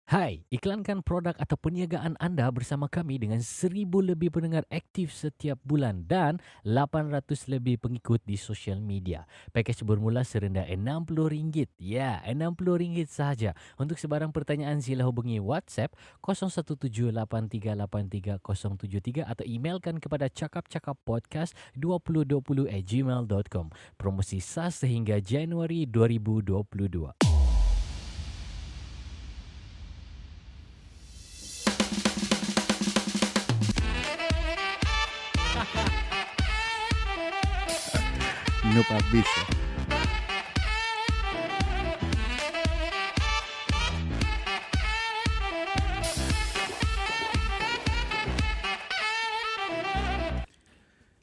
Hai, iklankan produk atau perniagaan anda bersama kami dengan 1,000 lebih pendengar aktif setiap bulan dan 800 lebih pengikut di sosial media. Pakej bermula serendah RM60. Ya, RM60 sahaja. Untuk sebarang pertanyaan sila hubungi WhatsApp 0178383073 atau emailkan kepada cakapcakappodcast2020@gmail.com. Promosi sah sehingga Januari 2022. Noob habis.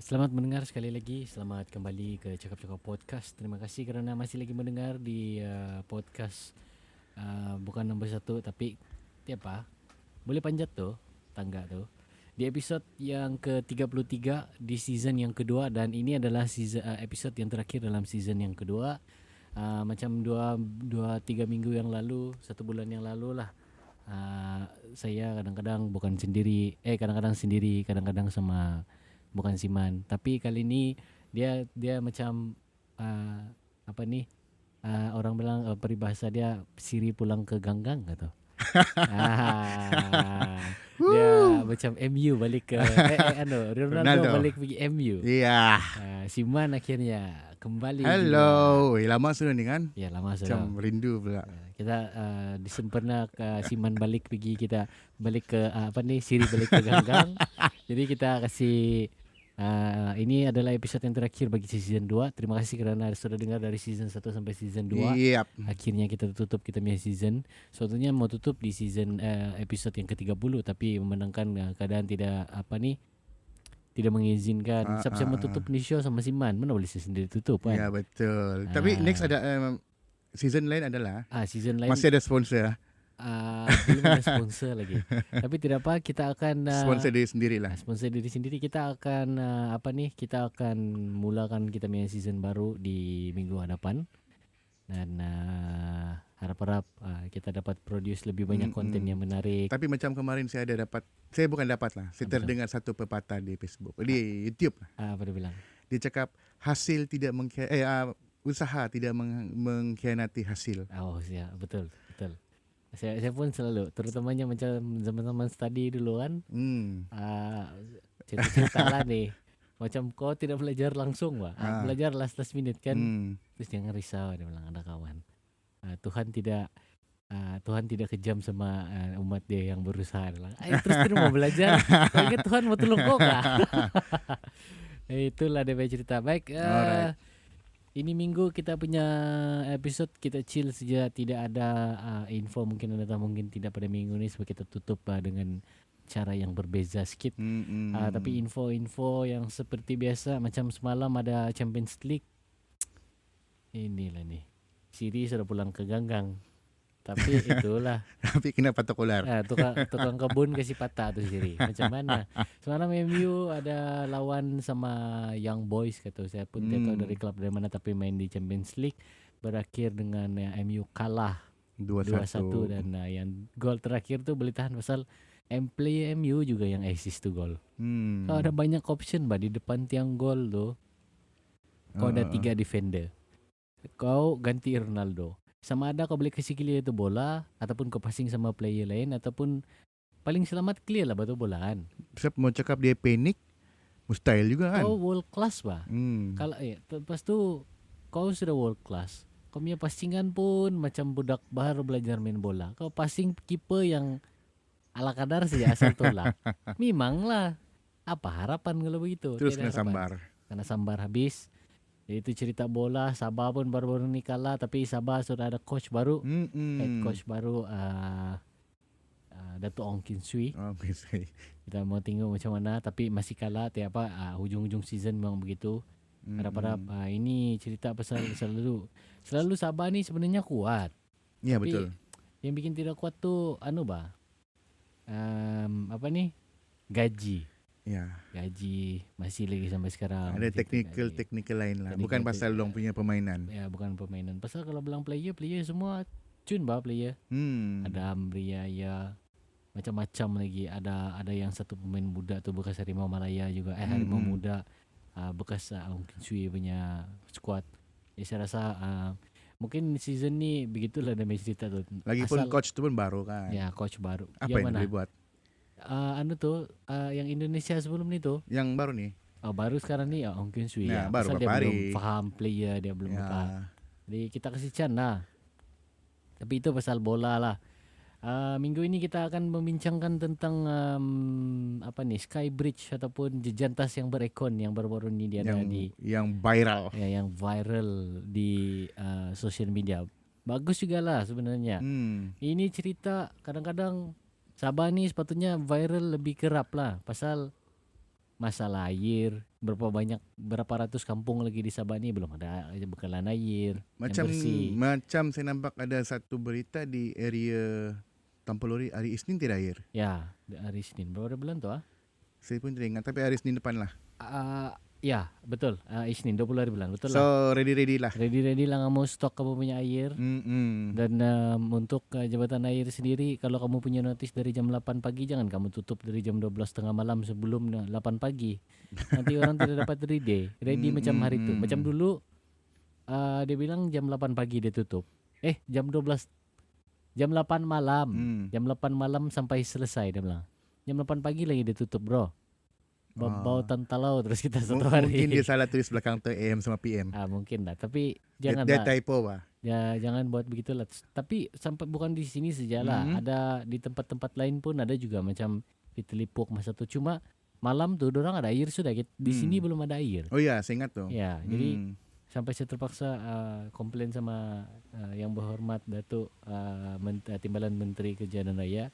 Selamat mendengar sekali lagi. Selamat kembali ke Cakap-Cakap Podcast. Terima kasih kerana masih lagi mendengar di podcast bukan nombor 1 tapi apa? Boleh panjat tu tangga tu. Di episod yang ke-33 di season yang kedua, dan ini adalah episod yang terakhir dalam season yang kedua. Macam 2-3 minggu yang lalu, 1 bulan yang lalu lah. Saya kadang-kadang kadang-kadang sendiri, kadang-kadang sama bukan Siman. Tapi kali ni dia macam uh, apa ni? Orang bilang peribahasa dia siri pulang ke ganggang kata. Dia macam MU balik ke Ronaldo Ronaldo. balik pergi MU. Iya. Siman akhirnya kembali Hello. juga. Lama sudah ni kan? Ya, lama sudah. Macam rindu pula. Kita disempena Siman balik pergi, kita balik ke siri balik ke ganggang. Jadi kita kasih ini adalah episod yang terakhir bagi season 2. Terima kasih kerana sudah dengar dari season 1 sampai season 2. Yep. Akhirnya kita tutup kita punya season. Sebetulnya mau tutup di season episod yang ke-30, tapi memandangkan keadaan tidak mengizinkan. Siapa mau tutup ni show sama Siman, mana boleh saya sendiri tutup kan? Ya betul. Tapi next ada season lain adalah Season lain masih ada sponsor. belum ada sponsor lagi. Tapi tidak apa, kita akan Sponsor diri sendirilah. sponsor diri sendiri. Kita akan kita akan mulakan kita punya season baru di minggu hadapan. Dan harap-harap kita dapat produce lebih banyak konten yang menarik. Tapi macam kemarin saya bukan dapat lah. Saya terdengar satu pepatah di Facebook, di YouTube. Apa dia bilang? Dia cakap usaha tidak mengkhianati hasil. Oh, ya, betul. Saya pun selalu, terutamanya macam zaman-zaman study dulu kan. Cerita-cerita lah nih. Macam kau tidak belajar langsung, belajar last minute kan. Terus jangan risau, dia bilang, ada kawan. Tuhan tidak kejam sama umat dia yang berusaha. Terus mau belajar. Kau Tuhan mau tolong kau kah? Itulah dia cerita. Baik. Ini minggu kita punya episod kita chill saja, tidak ada info, mungkin ada atau mungkin tidak pada minggu ni, sebab kita tutup dengan cara yang berbeza sikit. Tapi info-info yang seperti biasa, macam semalam ada Champions League. Inilah nih, Siri sudah pulang ke ganggang. Tapi itulah. Tapi kenapa tokolar? Tukang kebun kasih patah tu Siri. Macam mana? Semalam MU ada lawan sama Young Boys, kata saya pun tidak tahu dari klub dari mana, tapi main di Champions League. Berakhir dengan MU kalah 2-1, dan yang gol terakhir tu boleh tahan pasal player MU juga yang assist tu gol. So, ada banyak option di depan tiang gol tu. Kau ada 3 defender. Kau ganti Ronaldo. Sama ada kau boleh kasih clear tu bola, ataupun kau passing sama player lain, ataupun paling selamat clear lah batu bola kan. Siapa mau cakap dia panik, mustahil juga kan. Kau world class Kalau lepas tu kau sudah world class, kau punya passingan pun macam budak baru belajar main bola. Kau passing keeper yang ala kadar saja asal tolak. Memanglah, apa harapan kalau begitu? Terus kena sambar. Kena sambar habis. Itu cerita bola. Sabah pun baru-baru ni kalah, tapi Sabah sudah ada coach baru. Head coach baru, Dato' Ong Kin Sui. Kita mau tengok macam mana, tapi masih kalah. Hujung-hujung season memang begitu. Harap-harap ini cerita pasal selalu Sabah ni sebenarnya kuat. Ya, tapi betul. yang bikin tidak kuat tu gaji. Ya. Gaji masih lagi sampai sekarang. Ada technical lain lah. Bukan pasal long punya permainan. Ya, bukan permainan. Pasal kalau bilang player semua Cun bah player. Hmm. Ada Ambria ya, macam-macam lagi. Ada yang satu pemain muda tu bekas Harimau Malaya juga. Harimau Mm-mm. Muda, bekas Ong Kin Sui punya squad. Saya rasa mungkin season ni begitulah dia punya cerita tu. Lagipun Asal coach tu pun baru kan. ya coach baru. Apa Yang yang mana? dia buat? Anu tu yang Indonesia sebelum ni tu. Yang baru nih. Baru sekarang ni Ong Kin Sui Nah, ya. baru Pasal dia beberapa belum hari. faham player, dia belum Ya. apa. Jadi kita kasih chance lah. Tapi itu pasal bola lah. Minggu ini kita akan membincangkan tentang apa ni, Sky Bridge ataupun jejantas yang berekon yang baru-baru ni dia ada di yang viral. yang viral di social media. Bagus juga lah sebenarnya. Ini cerita kadang-kadang Sabah ni sepatutnya viral lebih kerap lah pasal masalah air. Berapa ratus kampung lagi di Sabah ni belum ada bekalan air yang bersih. Macam saya nampak ada satu berita di area Tampolori hari Isnin tidak air. Ya, hari Senin. Berapa bulan tu Saya pun tidak ingat, tapi hari Isnin depan lah. Ya, betul. Isnin 20 hari bulan. Betul lah. So ready lah. Ready lah kamu stok kamu punya air. Dan untuk jabatan air sendiri, kalau kamu punya notis dari jam 8 pagi, jangan kamu tutup dari jam 12 tengah malam sebelum 8 pagi. Nanti orang tidak dapat ready macam hari tu. Macam dulu dia bilang jam 8 pagi dia tutup. Jam 12 jam 8 malam. Jam 8 malam sampai selesai dia bilang. Jam 8 pagi lagi dia tutup, bro. Bau tantalau terus kita satu hari. Mungkin dia salah tulis belakang tu AM sama PM. Mungkin lah. Tapi jangan Dia typo bah. Ya, jangan buat begitulah. Tapi sampai bukan di sini sajalah. Ada di tempat-tempat lain pun ada juga macam di Telipuk masa tu. Cuma malam tu dorang ada air sudah. Di sini belum ada air. Oh ya, saya ingat tu. Ya, jadi sampai saya terpaksa komplain sama yang berhormat Datuk Timbalan Menteri Kejayaan Raya.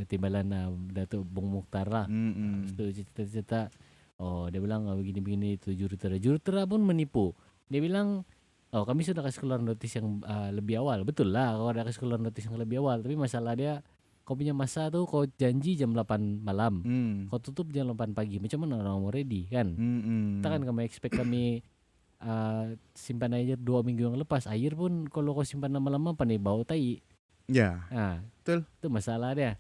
Timbalan Datuk Bung Mukhtar lah. Itu cerita-cerita dia bilang begini-begini itu jurutera pun menipu. Dia bilang kami sudah kasih keluar notis yang lebih awal. Betul lah kau ada kasih keluar notis yang lebih awal, tapi masalah dia kau punya masa tu kau janji jam 8 malam. Kau tutup jam 8 pagi. Macam mana orang mau ready kan? Takkan kamu expect kami simpan air 2 minggu yang lepas. Air pun kalau kau simpan lama-lama pandai bau tai. Ya. Betul. Itu masalah dia.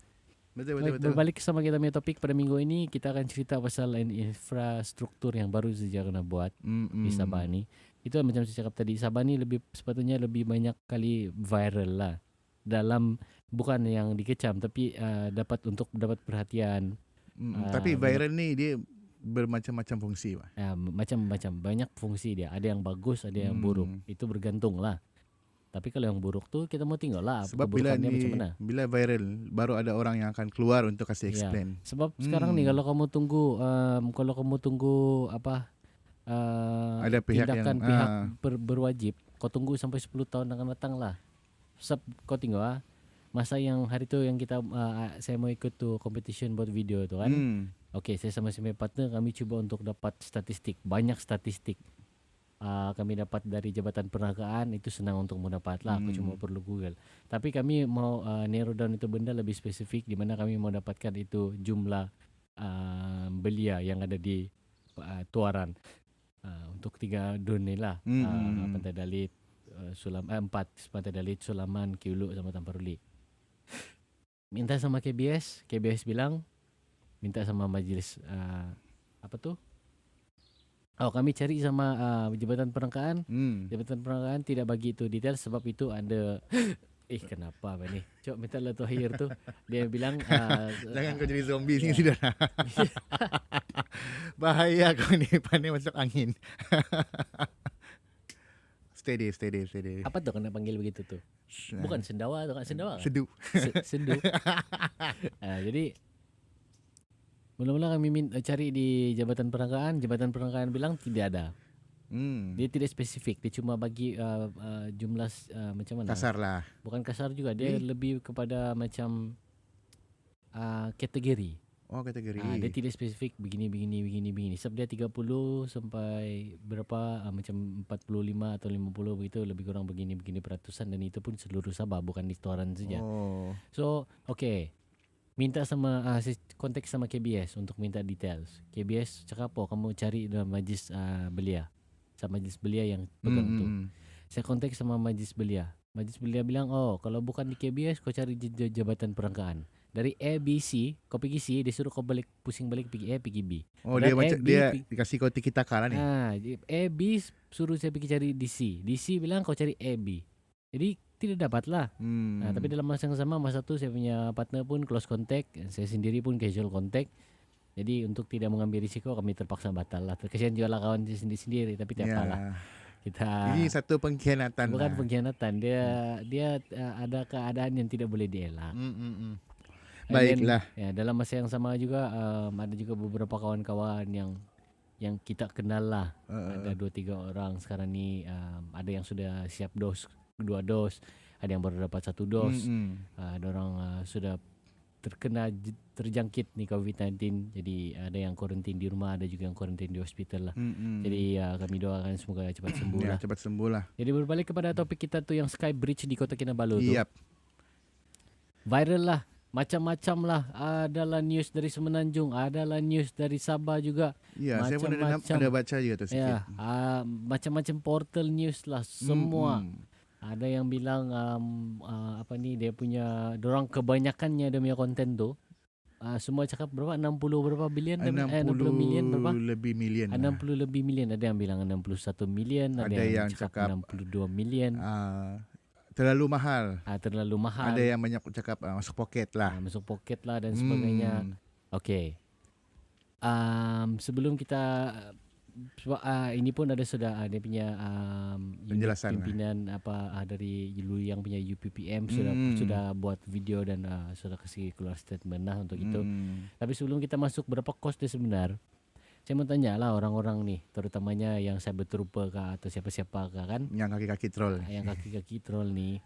Betul. Berbalik sama kita punya topik pada minggu ini, kita akan cerita pasal infrastruktur yang baru saja kena buat di Sabah ni. Itu macam saya cakap tadi, Sabah ni sepatutnya lebih banyak kali viral lah. Dalam bukan yang dikecam tapi dapat perhatian. Tapi viral ni dia bermacam-macam fungsi bah. Macam-macam, banyak fungsi dia. Ada yang bagus, ada yang buruk. Itu bergantung lah. Tapi kalau yang buruk tu kita mau tinggal lah. Sebab bila viral baru ada orang yang akan keluar untuk kasih explain. Sebab sekarang ni kalau kamu tunggu apa ada pihak tindakan yang pihak berwajib, kau tunggu sampai 10 tahun akan datang lah. Sebab kau tengok masa yang hari tu yang kita saya mau ikut tu competition buat video tu kan. Okey, saya sama partner kami cuba untuk dapat banyak statistik. Kami dapat dari Jabatan Perniagaan, itu senang untuk mendapat lah. Aku cuma perlu Google. Tapi kami mau narrow down itu benda lebih spesifik, di mana kami mau dapatkan itu jumlah belia yang ada di Tuaran untuk 3 dun ni lah. Pantai Dalit, 4 Pantai Dalit, Sulaman, Kiulu sama Tamparuli. Minta sama KBS bilang minta sama majlis apa tu? Kami cari sama Jabatan Perangkaan. Jabatan Perangkaan tidak bagi itu detail sebab itu ada kenapa ni? Cok minta lah tu air tu. Dia bilang jangan kau jadi zombie ni sudah. Bahaya kau ni, pandai masuk angin. Steady. Apa tu kena panggil begitu tu? Bukan sendawa tu kan? Sendawa. Sedu. Sendu. Jadi mula-mula kami cari di Jabatan Perangkaan bilang tidak ada. Dia tidak spesifik, dia cuma bagi jumlah macam mana? Kasar lah. Bukan kasar juga, dia lebih kepada macam kategori. Oh, kategori. Dia tidak spesifik begini. Sebab dia 30 sampai berapa macam 45 atau 50 begitu, lebih kurang begini peratusan, dan itu pun seluruh Sabah, bukan di Tuaran saja. So, okey. Minta sama konteks sama KBS untuk minta details. KBS cakap apa kamu cari dalam majlis belia. Sama majlis belia yang pegang tu. Saya kontak sama majlis belia. Majlis Belia bilang, oh kalau bukan di KBS kau cari jabatan perangkaan. Dari A, B, C, kau pergi C, dia suruh kau balik pusing balik pergi A, pergi B. Oh, dia Padahal A, macam B, dia dikasih kau tiki-taka lah ni. A, B suruh saya pergi cari D, C. D, C bilang kau cari A, B. Jadi tidak dapat lah. Tapi dalam masa yang sama, masa tu saya punya partner pun close contact, saya sendiri pun casual contact. Jadi untuk tidak mengambil risiko kami terpaksa batal lah. Kesian juga lah kawan sendiri-sendiri, tapi tak apalah. Kita Ini satu pengkhianatan bukan lah. pengkhianatan, dia ada keadaan yang tidak boleh dielak. And Baiklah. then, dalam masa yang sama juga ada juga beberapa kawan-kawan yang kita kenal lah. Ada 2-3 orang sekarang ni, ada yang sudah siap 2 dos, ada yang baru dapat 1 dos. Ada orang sudah terjangkit ni COVID-19, jadi ada yang kuarantin di rumah, ada juga yang kuarantin di hospital lah. Jadi kami doakan semoga cepat sembuh lah. Cepat sembuh lah. Jadi berbalik kepada topik kita tu yang Sky Bridge di Kota Kinabalu tu. Yap. Viral lah, macam-macam lah. Adalah news dari Semenanjung, adalah news dari Sabah juga. Ya, saya pun ada baca juga tu sikit. Macam-macam portal news lah semua. Ada yang bilang dia punya, dorang kebanyakannya dia punya konten tu semua cakap berapa, 60 berapa bilion, 60 million berapa, lebih million 60 lebih million. Ada yang bilang 61 million, ada yang cakap 62 million. Terlalu mahal. Terlalu mahal. Ada yang banyak cakap masuk poket lah. Masuk poket lah dan sebagainya. Okey. Sebelum kita ini pun ada sudah dia punya penjelasan pimpinan dari Lu yang punya UPPM sudah buat video dan sudah kasih keluar statement lah untuk itu. Tapi sebelum kita masuk berapa kos dia sebenar, saya mau tanya lah orang-orang ni, terutamanya yang cyber trooper kah atau siapa-siapa kah kan, yang kaki-kaki troll. Yang kaki-kaki troll ni,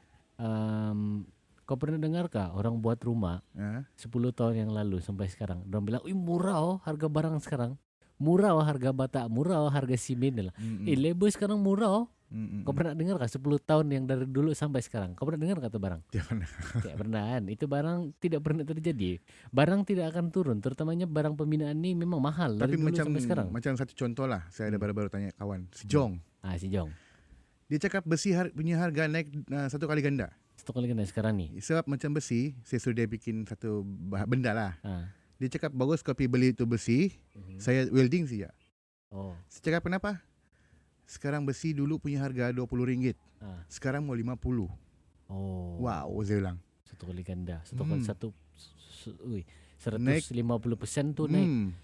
kau pernah dengar kah orang buat rumah 10 tahun yang lalu sampai sekarang orang bilang, murah harga barang sekarang, murah harga bata, murah harga simen lah. Labor sekarang murah. Kau pernah dengar kah 10 tahun yang dari dulu sampai sekarang? Kau pernah dengar kata barang? Tidak pernah. Tidak pernah kan? Itu barang tidak pernah terjadi. Barang tidak akan turun. Terutamanya barang pembinaan ni memang mahal dari dulu sampai sekarang. Macam satu contoh lah, saya ada baru-baru tanya kawan, si Jong. Si Jong. Dia cakap besi punya harga naik 1 kali ganda. 1 kali ganda sekarang ni. Sebab macam besi, saya suruh dia bikin satu benda lah. Dia cakap bagus kau pergi beli itu besi, saya welding saja. Saya cakap kenapa? Sekarang besi dulu punya harga RM20, sekarang mau RM50. Wow, saya bilang. 1 kali ganda. 150% tu naik.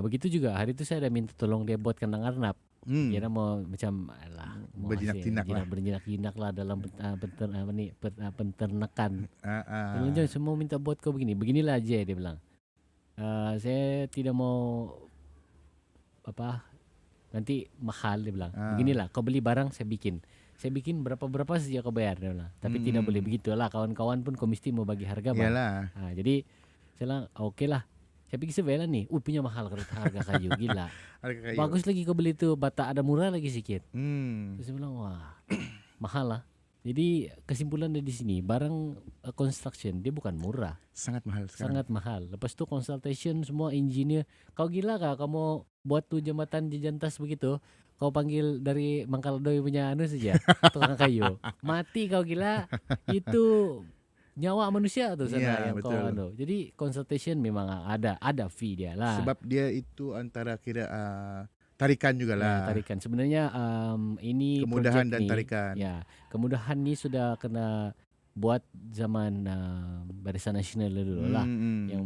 Begitu juga hari tu saya dah minta tolong dia buat kandang arnab. Kira mau macam berjinak-jinak lah dalam penternakan. Dia semua minta buat kau beginilah aja dia bilang. Saya tidak mau nanti mahal dia bilang. Beginilah kau beli barang saya bikin berapa saja kau bayar dia bilang. Tapi tidak boleh begitulah, kawan-kawan pun kau mesti mau bagi harga bang. Jadi saya bilang okey lah. Saya pergi survey lah ni. Punya mahal harga kayu gila. Bagus lagi kau beli tu bata ada murah lagi sikit. Terus saya bilang wah mahal lah. Jadi kesimpulan dari sini, barang construction dia bukan murah. Sangat mahal sekarang. Sangat mahal. Lepas tu consultation semua engineer. Kau gila kah kamu buat tu jembatan jejantas begitu? Kau panggil dari Mangkaladoy punya saja, tukang kayu. Mati kau gila. Itu nyawa manusia tu sana yang betul. Kau Jadi consultation memang ada fee dia lah. Sebab dia itu antara tarikan juga lah. Tarikan. Sebenarnya ini kemudahan dan ni, tarikan. Ya, kemudahan ni sudah kena buat zaman Barisan Nasional dulu lah. Yang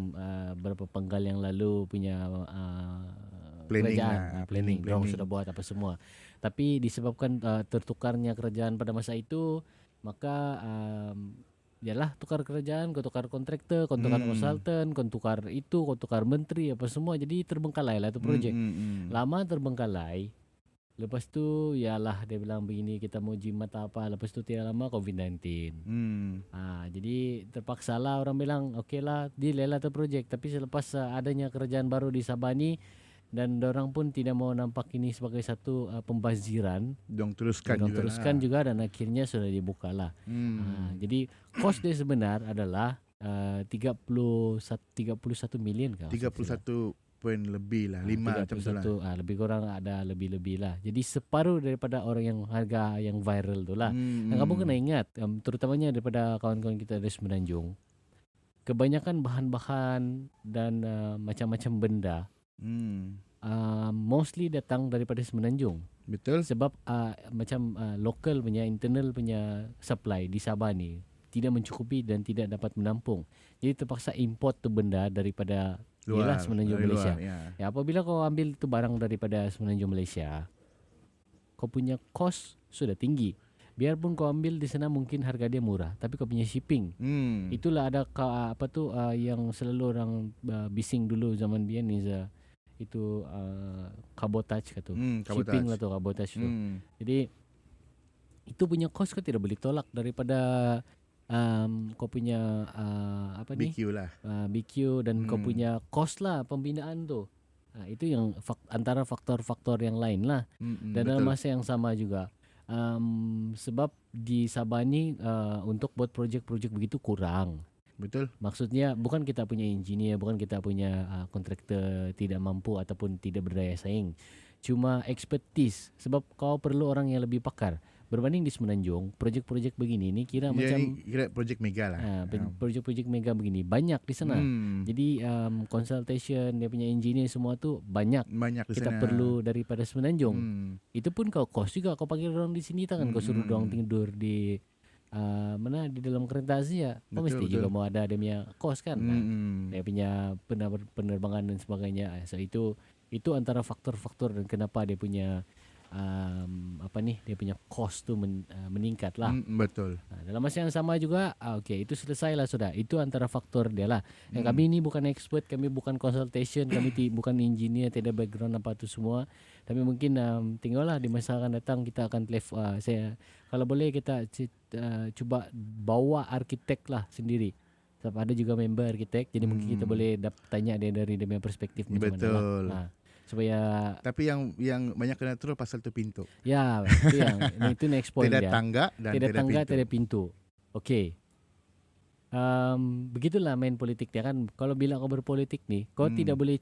berapa penggal yang lalu punya planning. Dorang sudah buat apa semua. Tapi disebabkan tertukarnya kerajaan pada masa itu, maka yalah tukar kerajaan, kau tukar kontraktor, kau tukar konsultan, kau tukar itu, kau tukar menteri apa semua, jadi terbengkalai lah tu projek. Lama terbengkalai. Lepas tu yalah dia bilang begini, kita mau jimat apa, lepas tu tidak lama COVID-19. Jadi terpaksa lah orang bilang okey lah delay lah tu projek. Tapi selepas adanya kerajaan baru di Sabah ni, dan orang pun tidak mau nampak ini sebagai satu pembaziran, Dong teruskan juga dan akhirnya sudah dibuka lah. Jadi kos dia sebenar adalah 31 million kah? 31.6 poin lebih lah, 5 macam tu lah. Lebih kurang ada lebih-lebih lah. Jadi separuh daripada orang yang harga yang viral tu lah. Dan kamu kena ingat, terutamanya daripada kawan-kawan kita dari Semenanjung, kebanyakan bahan-bahan dan macam-macam benda mostly datang daripada Semenanjung. Betul. Sebab macam local punya, internal punya supply di Sabah ni tidak mencukupi dan tidak dapat menampung. Jadi terpaksa import tu benda daripada luar, Semenanjung Malaysia. Luar, ya, apabila kau ambil tu barang daripada Semenanjung Malaysia, kau punya cost sudah tinggi. Biarpun kau ambil di sana mungkin harga dia murah, tapi kau punya shipping. Itulah ada yang selalu orang bising dulu zaman biar ni itu cabotage kata. Shipping lah tu cabotage tu. Jadi itu punya cost kau tidak boleh tolak daripada kau punya BQ lah. BQ dan kau punya cost lah pembinaan tu. Itu yang antara faktor-faktor yang lain lah. Dan dalam masa yang sama juga sebab di Sabah ni untuk buat projek-projek begitu kurang. Betul. Maksudnya bukan kita punya engineer, bukan kita punya kontraktor tidak mampu ataupun tidak berdaya saing. Cuma expertise. Sebab kau perlu orang yang lebih pakar. Berbanding di Semenanjung, projek-projek begini ni kira projek mega lah. Projek-projek mega begini banyak di sana. Jadi consultation dia punya engineer semua tu banyak di kita sana. Perlu daripada Semenanjung. Itu pun kau cost juga. Kau panggil orang di sini takkan kau suruh orang tidur di mana di dalam kereta saja. Kau mesti juga mau ada dia punya cost kan. Dia punya penerbangan dan sebagainya. So itu antara faktor-faktor dan kenapa dia punya dia punya cost tu meningkat lah. Betul. Dalam masa yang sama juga itu selesai lah sudah. Itu antara faktor dia lah. Kami ni bukan expert, kami bukan consultation, kami bukan engineer, tidak background apa tu semua. Tapi mungkin tinggallah di masa akan datang kita akan saya kalau boleh kita cuba bawa arkitek lah sendiri. Sebab ada juga member arkitek, jadi mungkin kita boleh tanya dia dari dia punya perspektif macam mana lah. Supaya tapi yang banyak kena turun pasal tu pintu. Ya, itu next point tidak dia. Tangga dan tidak tangga, tidak pintu. Okey. Begitulah main politik dia kan. Kalau bila kau berpolitik ni, kau tidak boleh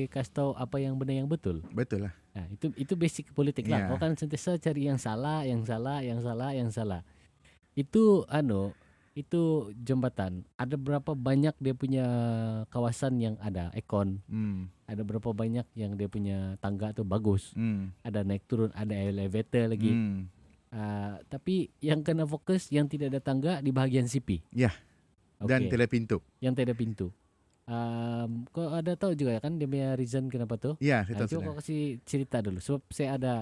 kasih tahu apa yang benar yang betul. Betul lah. Itu basic politik lah. Kau kan sentiasa cari yang salah. Itu jembatan. Ada berapa banyak dia punya kawasan yang ada aircon. Ada berapa banyak yang dia punya tangga tu bagus. Ada naik turun, ada elevator lagi. Tapi yang kena fokus yang tidak ada tangga di bahagian CP. Ya. Dan tidak pintu. Yang tidak pintu. Kau ada tahu juga kan dia punya reason kenapa tu? Ya, saya tahu. Coba kau kasih cerita dulu. Sebab saya ada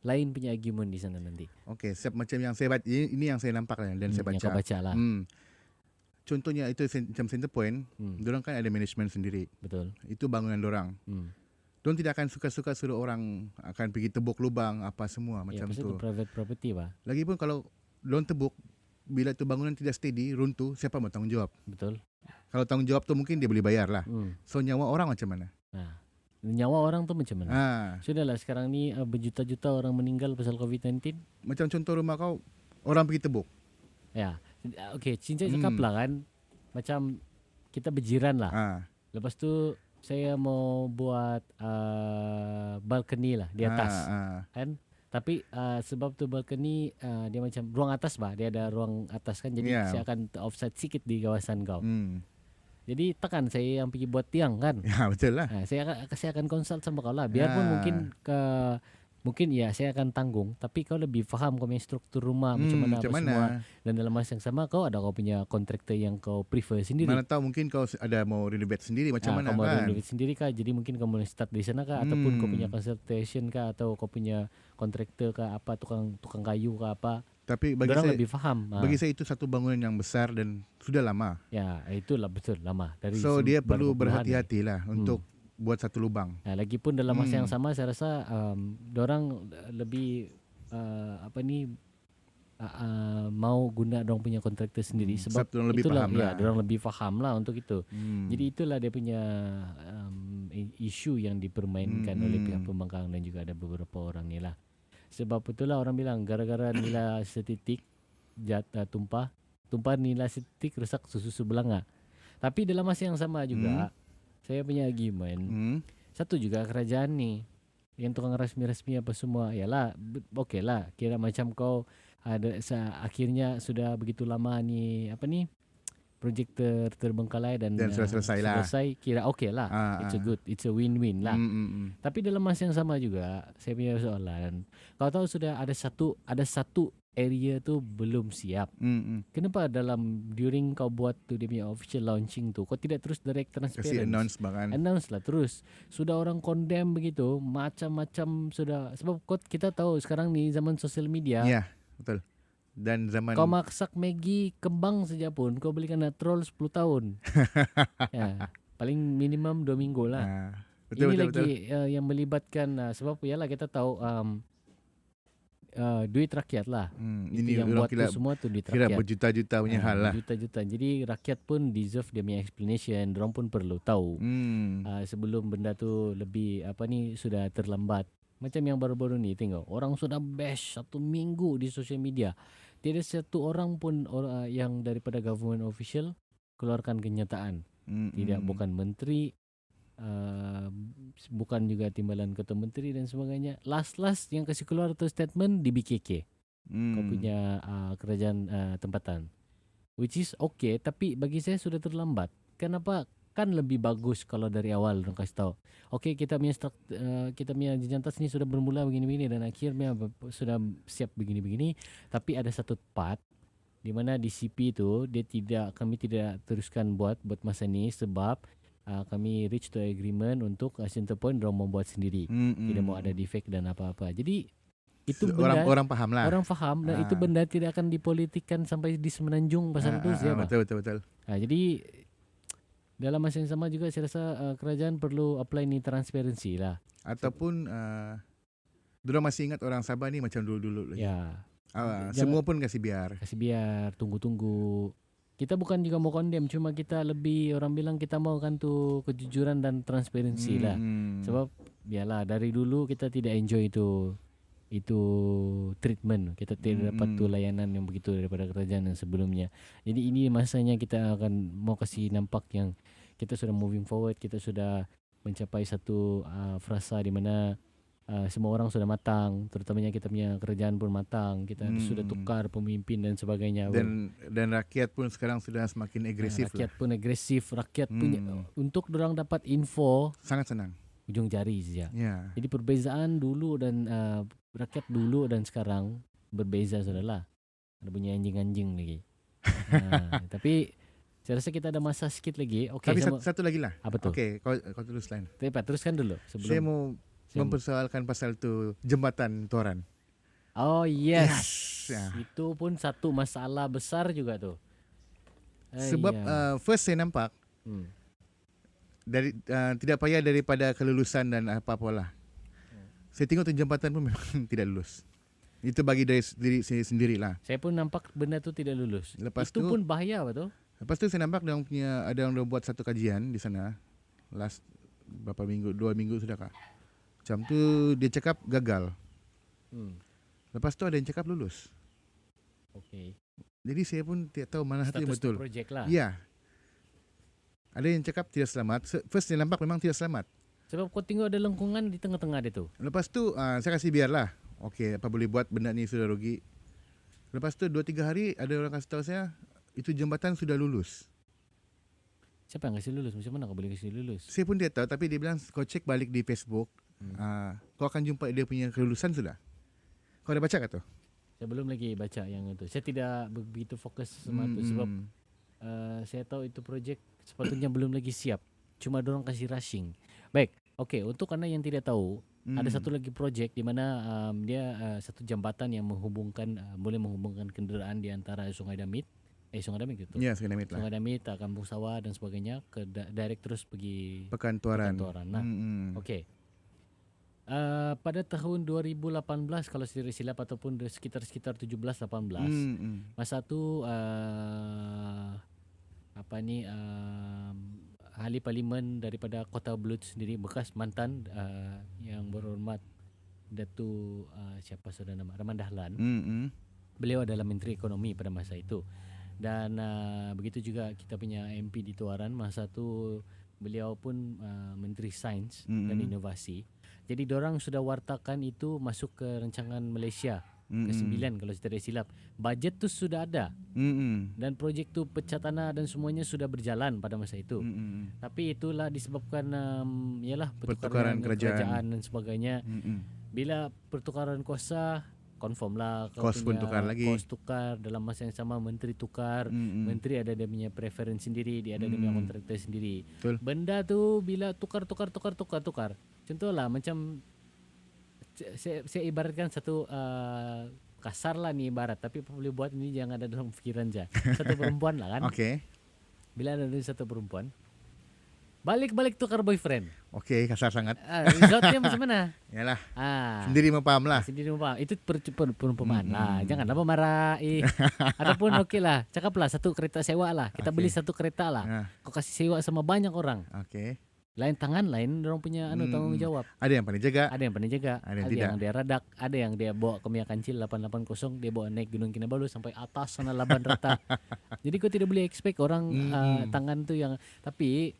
lain punya argument di sana nanti. Okey, macam yang saya baca, ini yang saya nampak dan saya baca. Yang kau baca lah. Contohnya itu macam center point, diorang kan ada management sendiri. Betul. Itu bangunan diorang. Diorang tidak akan suka-suka suruh orang akan pergi tebuk lubang apa semua macam tu. Itu private property bah. Lagipun kalau diorang tebuk, bila tu bangunan tidak steady, runtuh, siapa mau tanggung jawab? Betul. Kalau tanggung jawab tu mungkin dia boleh bayar lah. So nyawa orang macam mana? Nyawa orang tu macam mana? Sudahlah sekarang ni berjuta-juta orang meninggal pasal COVID-19. Macam contoh rumah kau, orang pergi tebuk. Ya. Okey, Cincai cakap lah kan. Macam kita berjiran lah. Lepas tu saya mau buat balcony lah di atas. Kan? Tapi sebab tu balcony dia macam ruang atas bah. Dia ada ruang atas kan. Jadi saya akan offset sikit di kawasan kau. Jadi takkan saya yang pergi buat tiang kan? Ya betul lah. Saya akan consult sama kau lah. Biarpun mungkin saya akan tanggung. Tapi kau lebih faham kau punya struktur rumah macam mana semua. Dan dalam masa yang sama kau punya kontraktor yang kau prefer sendiri. Mana tahu mungkin kau ada mau renovate sendiri macam mana kau kan? mau renovate sendiri kah? Jadi mungkin kau boleh start di sana kah? Ataupun kau punya consultation kah? Atau kau punya kontraktor kah? Apa tukang kayu kah? Apa? Tapi bagi saya lebih faham. Bagi saya itu satu bangunan yang besar dan sudah lama. Ya, itulah betul lama. So dia perlu berhati-hatilah untuk buat satu lubang. Lagipun dalam masa yang sama saya rasa dorang lebih mau guna dorang punya kontraktor sendiri sebab dorang lebih itulah faham lah. Dorang lebih faham lah untuk itu. Jadi itulah dia punya isu yang dipermainkan oleh pihak pembangkang dan juga ada beberapa orang ni lah. Sebab itulah orang bilang gara-gara nila setitik tumpah nila setitik rusak susu sebelanga. Tapi dalam masa yang sama juga saya punya argument. Satu juga kerajaan ni yang tukang rasmi-rasmi apa semua, yalah okey lah, kira macam kau ada akhirnya sudah begitu lama ni apa ni projek terbengkalai dan sudah selesai lah. Kira okey lah. It's a win-win lah. Tapi dalam masa yang sama juga saya punya soalan. Kau tahu sudah ada satu area tu belum siap. Kenapa during kau buat tu dia punya official launching tu kau tidak terus direct transparent? Kasi announce lah terus. Sudah orang condemn begitu, macam-macam sudah. Sebab kita tahu sekarang ni zaman sosial media. Ya, betul. Dan zaman kau masak Maggi kembang saja pun kau boleh kena troll 10 tahun. Ya, paling minimum 2 minggu lah. Betul, ini betul, lagi yang melibatkan sebab yalah kita tahu duit rakyat lah. Ini yang buat tu semua tu duit kira rakyat. berjuta-juta punya hal lah. Berjuta-juta. Jadi rakyat pun deserve dia punya explanation. Diorang pun perlu tahu sebelum benda tu lebih sudah terlambat. Macam yang baru-baru ni tengok orang sudah bash 1 minggu di social media. Tidak satu orang pun yang daripada government official keluarkan kenyataan. Tidak, bukan menteri, bukan juga timbalan ketua menteri dan sebagainya. Last yang kasih keluar tu statement di BKK. Kau punya kerajaan tempatan. Which is okay, tapi bagi saya sudah terlambat. Kenapa? Kan lebih bagus kalau dari awal orang kasih tahu. Okay, kita punya jenjang atas ni sudah bermula begini-begini dan akhirnya sudah siap begini-begini. Tapi ada satu part di mana di CP tu kami tidak teruskan buat masa ni sebab kami reach to agreement untuk center point dorang membuat sendiri. Tidak mau ada defect dan apa-apa. Jadi itu benda orang faham lah. Orang faham dan itu benda tidak akan dipolitikkan sampai di semenanjung pasal tu siapa. Betul. Jadi dalam masa yang sama juga saya rasa kerajaan perlu apply ni transparency lah. Ataupun dorang masih ingat orang Sabah ni macam dulu-dulu lagi. Ya. Semua pun kasih biar, tunggu. Kita bukan juga mau condemn, cuma kita lebih orang bilang kita mau kan tu kejujuran dan transparency lah. Sebab biarlah dari dulu kita tidak enjoy itu treatment. Kita tidak dapat tu layanan yang begitu daripada kerajaan yang sebelumnya. Jadi ini masanya kita akan mau kasih nampak yang kita sudah moving forward, kita sudah mencapai satu frasa di mana semua orang sudah matang, terutamanya kita punya kerajaan pun matang. Kita sudah tukar pemimpin dan sebagainya. Dan rakyat pun sekarang sudah semakin agresif. Rakyat pun agresif, rakyat punya untuk dorang dapat info sangat senang. Ujung jari saja. Yeah. Jadi perbezaan dulu dan rakyat dulu dan sekarang berbeza sudahlah. Ada punya anjing-anjing lagi. Tapi saya rasa kita ada masa sikit lagi. Okay, tapi satu lagi lah. Apa tu? Okay, kau terus line. Teruskan dulu. Saya mau mempersoalkan pasal tu jembatan Toran. Oh yes. Itu pun satu masalah besar juga tu. Sebab first saya nampak dari tidak payah daripada kelulusan dan apa-apalah. Saya tengok tu jembatan pun memang tidak lulus. Itu bagi dari diri saya sendirilah. Saya pun nampak benda tu tidak lulus. Lepas itu pun bahaya betul. Lepas tu saya nampak ada yang buat satu kajian di sana. Last berapa minggu, 2 minggu sudah kah? Macam tu dia cakap gagal. Lepas tu ada yang cakap lulus. Okay. Jadi saya pun tidak tahu mana satu yang betul. Projek lah. Ya. Ada yang cakap tidak selamat. First dia nampak memang tidak selamat. Sebab kau tengok ada lengkungan di tengah-tengah dia tu. Lepas tu saya kasih biarlah. Okey, apa boleh buat, benda ni sudah rugi. Lepas tu 2-3 hari ada orang kasih tahu saya itu jembatan sudah lulus. Siapa yang kasih lulus? Macam mana kau boleh kasih lulus? Saya pun tidak tahu, tapi dia bilang kau cek balik di Facebook, kau akan jumpa dia punya kelulusan sudah. Kau ada baca ke tu? Saya belum lagi baca yang itu. Saya tidak begitu fokus sama itu sebab saya tahu itu projek sepatutnya belum lagi siap. Cuma dorang kasih rushing. Baik, okey. Untuk anda yang tidak tahu, ada satu lagi projek di mana dia satu jambatan yang boleh menghubungkan kenderaan di antara Sungai Damit. Sungai Damit itu. Ya, Sungai Damit lah. Sungai Damit, Kampung Sawah dan sebagainya ke direct terus pergi Pekan Toran. Nah, okey. Pada tahun 2018 kalau saya tidak silap ataupun sekitar 17-18 masa tu ahli parlimen daripada Kota Belud sendiri, bekas mantan yang berhormat Datuk siapa sudah nama Rahman Dahlan. Beliau adalah Menteri Ekonomi pada masa itu. Dan begitu juga kita punya MP di Tuaran masa tu beliau pun Menteri Sains dan Inovasi. Jadi dorang sudah wartakan itu masuk ke rancangan Malaysia ke-9 kalau saya tidak silap. Bajet tu sudah ada. Dan projek tu pecah tanah dan semuanya sudah berjalan pada masa itu. Tapi itulah disebabkan ialah pertukaran kerajaan dan sebagainya. Bila pertukaran kuasa, confirm lah kau Kos pun tukar lagi. Kos tukar dalam masa yang sama, menteri tukar. Menteri ada dia punya preference sendiri, dia ada dia punya kontraktor sendiri. Betul. Benda tu bila tukar. Contohlah macam saya ibaratkan satu kasar lah ni ibarat, tapi boleh buat ini jangan ada dalam fikiran je. Satu perempuan lah kan. Okay. Bila ada satu perempuan balik tukar boyfriend. Okay, kasar sangat. Resultnya macam mana? Yalah. Sendiri memfaham lah. Sendiri memfaham. Itu perumpamaan lah. Janganlah marah. Ataupun okey lah. Cakaplah satu kereta sewa lah. Kita beli satu kereta lah. Kau kasih sewa sama banyak orang. Okay. Lain tangan, lain orang punya tanggungjawab. Ada yang pandai jaga. Ada yang pandai jaga. Ada yang yang dia radak. Ada yang dia bawa ke Mia Kancil 880. Dia bawa naik Gunung Kinabalu sampai atas sana Laban Rata. Jadi kau tidak boleh expect orang tangan tu yang. Tapi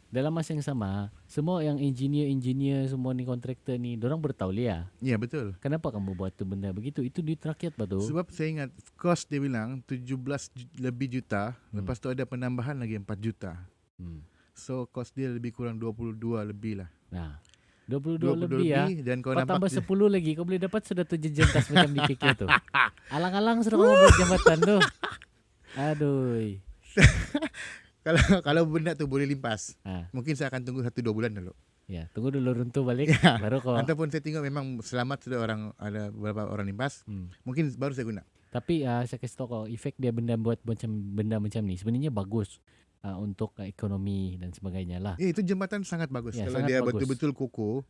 dalam masa yang sama, semua yang engineer semua ni kontraktor ni, dorang bertauliah. Ya, betul. Kenapa kamu buat tu benda begitu? Itu duit rakyat betul. Sebab saya ingat kos dia bilang 17 lebih juta. Lepas tu ada penambahan lagi 4 juta. So kos dia lebih kurang 22 lebih lah. Nah, 22 lebih ya. Dan kau kau nampak tambah 10 lagi, kau boleh dapat sudah 7 jentas macam di KK tu. Alang-alang sudah kamu buat jambatan tu. Aduh. kalau benda tu boleh limpas, mungkin saya akan tunggu 1-2 bulan dulu. Ya, tunggu dulu runtuh balik baru kau. Ataupun saya tengok memang selamat sudah ada beberapa orang limpas, mungkin baru saya guna. Tapi saya kasih tahu kau, efek dia benda macam ni sebenarnya bagus. Untuk ekonomi dan sebagainya lah. Itu jembatan sangat bagus. Ya, kalau sangat dia bagus. betul-betul kukuh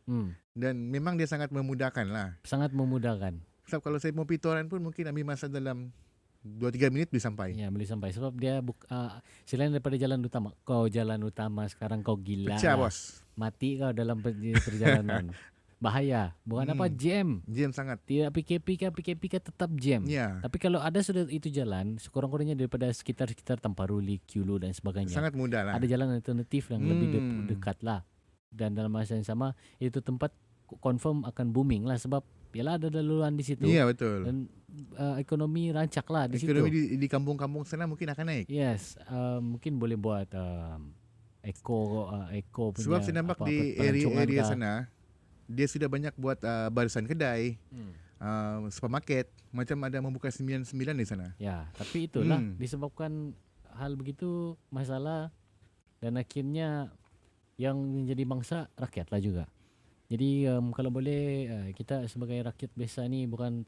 dan memang dia sangat memudahkan lah. Sangat memudahkan. Sebab kalau saya mau pergi Toran pun mungkin ambil masa dalam 2-3 minit boleh sampai. Ya, boleh sampai. Sebab dia selain daripada jalan utama. Kau jalan utama sekarang kau gila. Pecah lah. bos. Mati kau dalam perjalanan. Bahaya. Bukan apa jam. Jam sangat. Tidak PKP kan tetap jam. Ya. Tapi kalau ada sudah itu jalan, sekurang-kurangnya daripada sekitar Tamparuli, Kyulu dan sebagainya. Sangat mudah lah. Ada jalan alternatif yang lebih dekat lah. Dan dalam masa yang sama, itu tempat confirm akan booming lah. Sebab yalah ada laluan di situ. Iya, betul. Dan ekonomi rancak lah di situ. Ekonomi di kampung-kampung sana mungkin akan naik. Yes. Mungkin boleh buat eko punya. Sebab saya nampak di area sana, dia sudah banyak buat barisan kedai, supermarket, macam ada membuka 99 di sana. Ya, tapi itulah disebabkan hal begitu masalah dan akhirnya yang menjadi bangsa rakyat lah juga. Jadi kalau boleh kita sebagai rakyat biasa ni bukan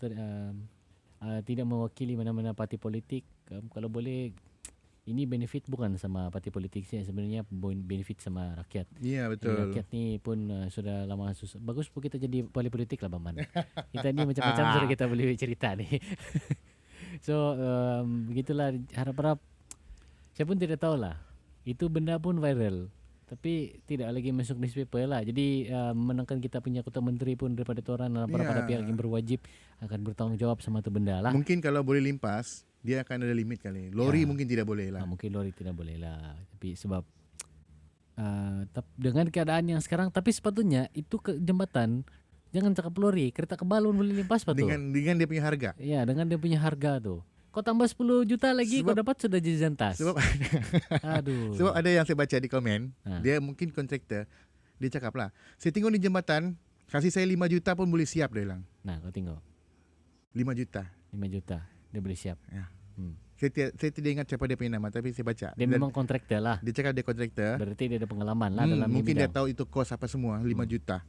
tidak mewakili mana-mana parti politik. Kalau boleh ini benefit bukan sama parti politik sih, sebenarnya benefit sama rakyat. Ya, betul. Jadi rakyat ni pun sudah lama susah. Bagus pun kita jadi ahli politik lah Baman. Kita ni macam-macam sudah kita boleh cerita ni. So begitulah, harap-harap saya pun tidak tahu lah. Itu benda pun viral. Tapi tidak lagi masuk newspaper lah. Jadi menangkan kita punya kota menteri pun daripada Toran dan para pihak yang berwajib akan bertanggungjawab sama tu benda lah. Mungkin kalau boleh limpas, dia akan ada limit kali. Lori mungkin tidak boleh lah. Mungkin lori tidak boleh lah. Tapi sebab dengan keadaan yang sekarang, tapi sepatutnya itu ke jembatan jangan cakap lori, kereta kebalun boleh limpas patu. Dengan dia punya harga. Ya, dengan dia punya harga tu. Kau tambah 10 juta lagi, kau dapat sudah jejantas. Aduh. Sebab ada yang saya baca di komen, dia mungkin kontraktor, dia cakap lah, saya tengok di jembatan, kasih saya 5 juta pun boleh siap, dia bilang. Nah, kau tengok. 5 juta. 5 juta, dia boleh siap. Ya. Saya tidak ingat siapa dia punya nama, tapi saya baca. Dia memang kontraktor lah. Dia cakap dia kontraktor. Berarti dia ada pengalaman lah dalam mungkin bidang. dia tahu itu kos apa semua, 5 juta.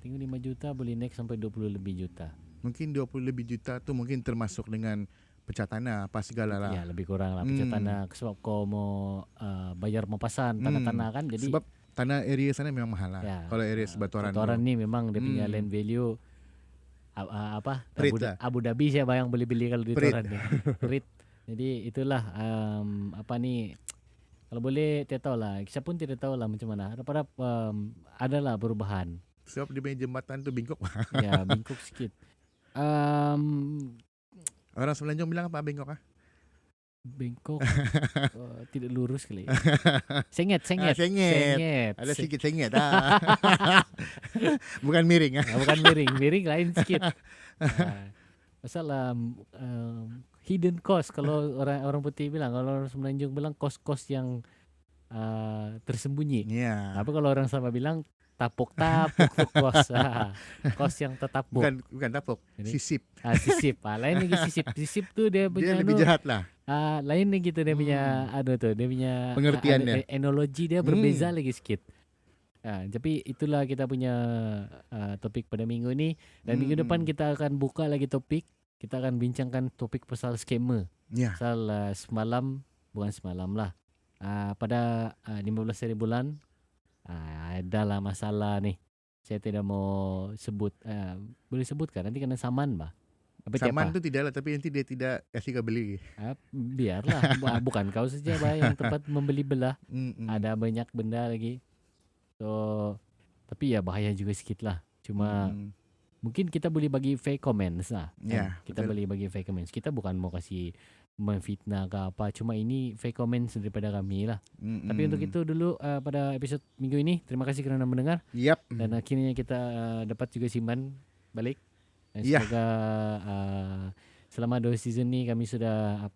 Tengok 5 juta boleh naik sampai 20 lebih juta. Mungkin 20 lebih juta tu mungkin termasuk dengan pecah tanah apa segala lah. Ya, lebih kurang lah pecah tanah. Sebab kau mau bayar mampasan tanah-tanah kan. Jadi sebab tanah area sana memang mahal lah. Ya, kalau area sebatoran. Sebatoran ni memang dia punya land value Abu Dhabi siapa yang boleh beli kalau di Toran ni. Rit. Jadi itulah kalau boleh tidak tahu lah. Saya pun tidak tahu lah macam mana. Harap-harap adalah perubahan. Sebab dia punya jembatan tu bingkok. Ya, bingkok sikit. Orang Semenanjung bilang apa bengkok ah? bengkok. Tidak lurus kali. Sengit. Sengit. Ada sikit sengit. Bukan miring. Bukan miring lain sikit. Masalah hidden cost kalau orang putih bilang, kalau orang Semenanjung bilang kos-kos yang tersembunyi. Apa kalau orang Sabah bilang tapuk tuh kos. Kos yang tertapuk. Bukan tapuk, sisip. Sisip. Lain lagi sisip. Sisip tuh dia punya lebih jahat lah. Lain lagi tuh dia punya dia punya pengertiannya. Enologi dia berbeza lagi sedikit. Tapi itulah kita punya topik pada minggu ini, dan minggu depan kita akan buka lagi topik. Kita akan bincangkan topik pasal scammer. Pasal bukan semalam lah. Pada 15 hari bulan adalah masalah nih. Saya tidak mau sebut. Boleh sebutkan nanti kena saman bah. Saman tu tidak lah, tapi nanti dia tidak kasih kau beli. Biarlah. Bukan kau saja bah yang tempat membeli belah. Ada banyak benda lagi. So, tapi ya bahaya juga sedikit lah. Cuma mungkin kita boleh bagi fake comments lah. Kita boleh bagi fake comments. Kita bukan mau kasih memfitnah ke apa. Cuma ini fake comments daripada kami lah. Tapi untuk itu dulu pada episod minggu ini. Terima kasih kerana mendengar. Dan akhirnya kita dapat juga simpan balik. Dan semoga selama 2 season ni kami sudah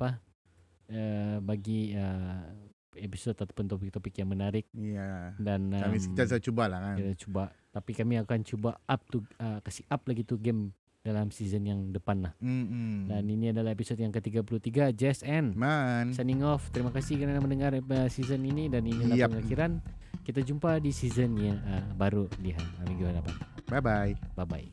bagi episod ataupun topik-topik yang menarik. Dan kita cuba lah kan. Kita cuba. Tapi kami akan cuba kasih up lagi tu game dalam season yang depan lah. Dan ini adalah episod yang ke-33. Jess and Man signing off. Terima kasih kerana mendengar season ini. Dan inilah pengakhiran. Kita jumpa di season yang baru di minggu hadapan. Bye bye.